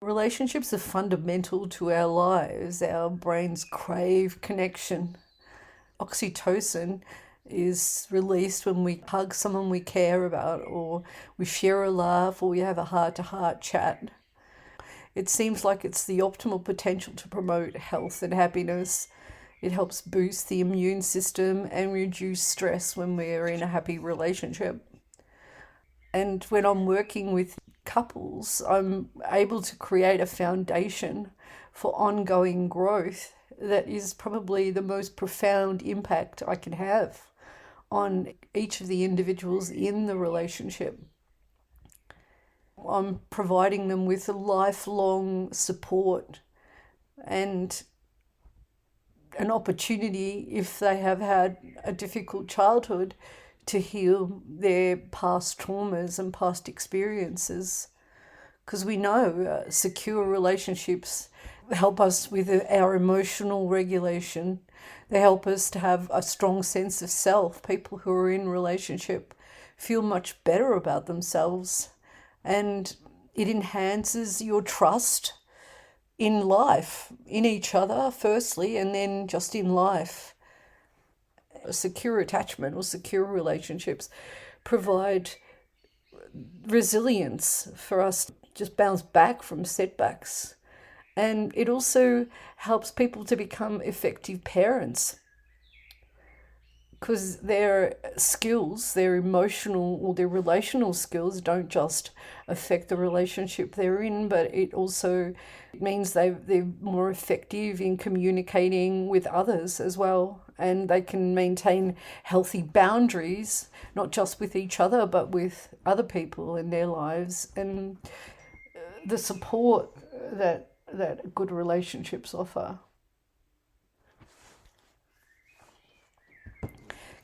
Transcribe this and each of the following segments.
Relationships are fundamental to our lives. Our brains crave connection. Oxytocin is released when we hug someone we care about, or we share a laugh, or we have a heart-to-heart chat. It seems like it's the optimal potential to promote health and happiness. It helps boost the immune system and reduce stress when we're in a happy relationship. And when I'm working with couples, I'm able to create a foundation for ongoing growth that is probably the most profound impact I can have on each of the individuals in the relationship. I'm providing them with a lifelong support and an opportunity, if they have had a difficult childhood, to heal their past traumas and past experiences. Because we know secure relationships help us with our emotional regulation. They help us to have a strong sense of self. People who are in relationship feel much better about themselves, and it enhances your trust in life, in each other firstly, and then just in life. Secure attachment or secure relationships provide resilience for us to just bounce back from setbacks. And it also helps people to become effective parents, because their skills, their emotional or their relational skills, don't just affect the relationship they're in, but it also means they're more effective in communicating with others as well. And they can maintain healthy boundaries, not just with each other, but with other people in their lives. And the support that good relationships offer.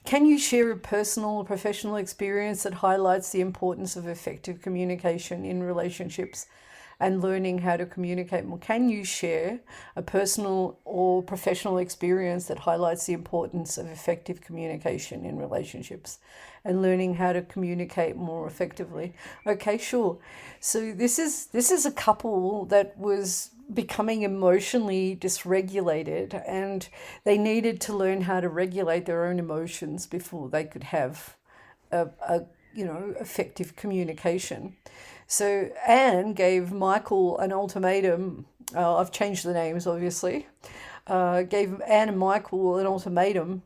Can you share a personal or professional experience that highlights the importance of effective communication in relationships and learning how to communicate more? Can you share a personal or professional experience that highlights the importance of effective communication in relationships and learning how to communicate more effectively? Okay, sure. So this is a couple that was becoming emotionally dysregulated, and they needed to learn how to regulate their own emotions before they could have a effective communication. So Anne gave Michael an ultimatum. I've changed the names, obviously. Gave Anne and Michael an ultimatum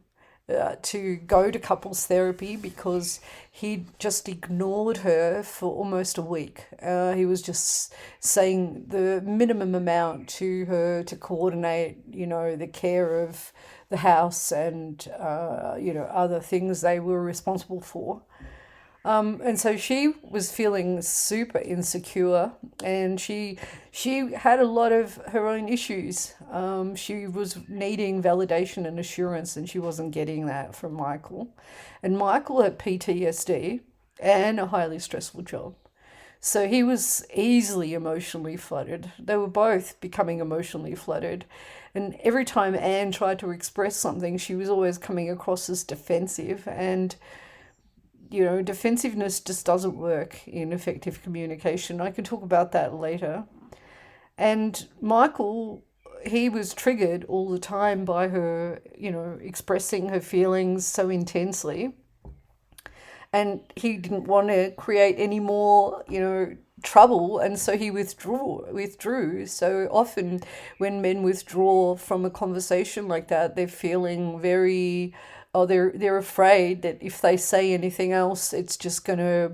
to go to couples therapy because he just ignored her for almost a week. He was just saying the minimum amount to her to coordinate, the care of the house and, other things they were responsible for. And so she was feeling super insecure, and she had a lot of her own issues. She was needing validation and assurance, and she wasn't getting that from Michael. And Michael had PTSD and a highly stressful job. So he was easily emotionally flooded. They were both becoming emotionally flooded. And every time Anne tried to express something, she was always coming across as defensive. And defensiveness just doesn't work in effective communication. I can talk about that later. And Michael, he was triggered all the time by her, expressing her feelings so intensely. And he didn't want to create any more, trouble, and so he withdrew. So often when men withdraw from a conversation like that, they're feeling very, they're afraid that if they say anything else, it's just going to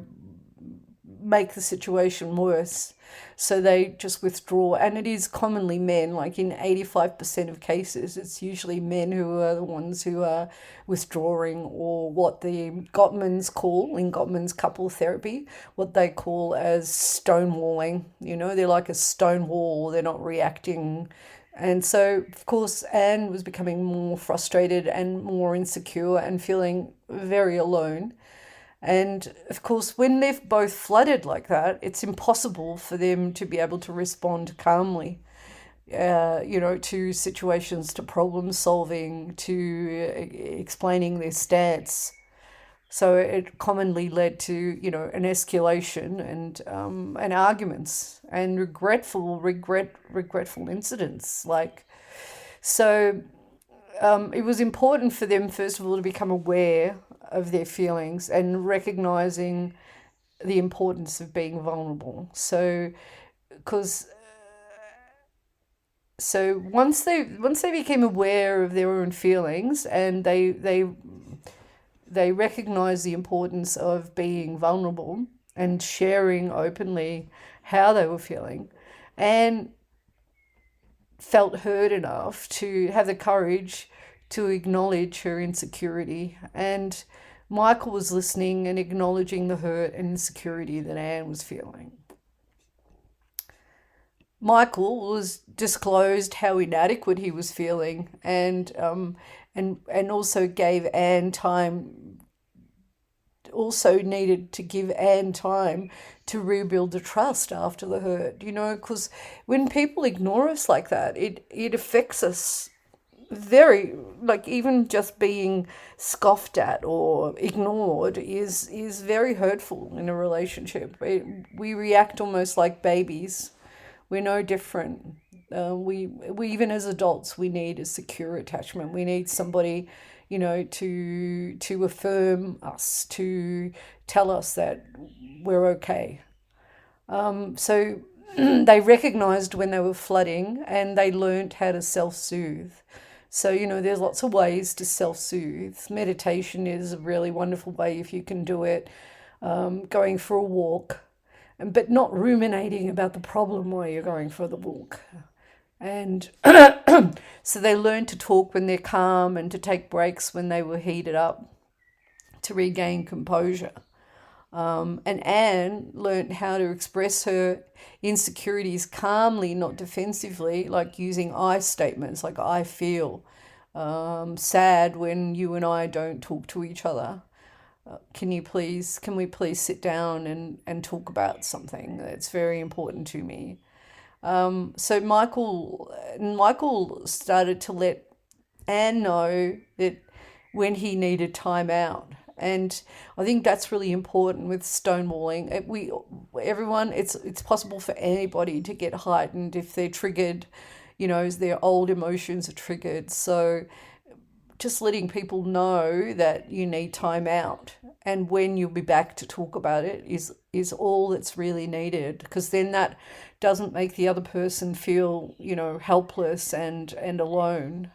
make the situation worse. So they just withdraw. And it is commonly men, like in 85% of cases, it's usually men who are the ones who are withdrawing, or what the Gottmans call, in Gottman's couple therapy, what they call as stonewalling. They're like a stone wall, they're not reacting. And so, of course, Anne was becoming more frustrated and more insecure and feeling very alone. And of course, when they've both flooded like that, it's impossible for them to be able to respond calmly, to situations, to problem solving, to explaining their stance. So it commonly led to, an escalation and arguments and regretful incidents. So it was important for them, first of all, to become aware of their feelings and recognizing the importance of being vulnerable. Because once they became aware of their own feelings, and they recognized the importance of being vulnerable and sharing openly how they were feeling, and felt heard enough to have the courage to acknowledge her insecurity. And Michael was listening and acknowledging the hurt and insecurity that Anne was feeling. Michael was disclosed how inadequate he was feeling, and also gave Anne time. Also needed to give Anne time to rebuild the trust after the hurt. Because when people ignore us like that, it affects us very, even just being scoffed at or ignored is very hurtful in a relationship. We react almost like babies. We're no different. We even as adults, we need a secure attachment. We need somebody, to affirm us, to tell us that we're okay. So they recognized when they were flooding, and they learned how to self-soothe. So, there's lots of ways to self-soothe. Meditation is a really wonderful way if you can do it. Going for a walk, but not ruminating about the problem while you're going for the walk. And so they learned to talk when they're calm and to take breaks when they were heated up to regain composure. And Anne learned how to express her insecurities calmly, not defensively, like using I statements, like I feel sad when you and I don't talk to each other. Can we please sit down and talk about something that's very important to me? So Michael started to let Anne know that when he needed time out. And I think that's really important with stonewalling. It's possible for anybody to get heightened if they're triggered, as their old emotions are triggered. So just letting people know that you need time out, and when you'll be back to talk about it is all that's really needed, because then that doesn't make the other person feel, helpless and alone.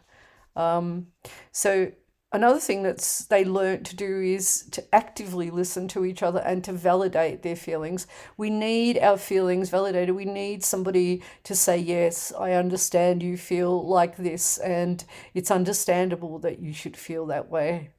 So another thing they learnt to do is to actively listen to each other and to validate their feelings. We need our feelings validated. We need somebody to say, yes, I understand you feel like this, and it's understandable that you should feel that way.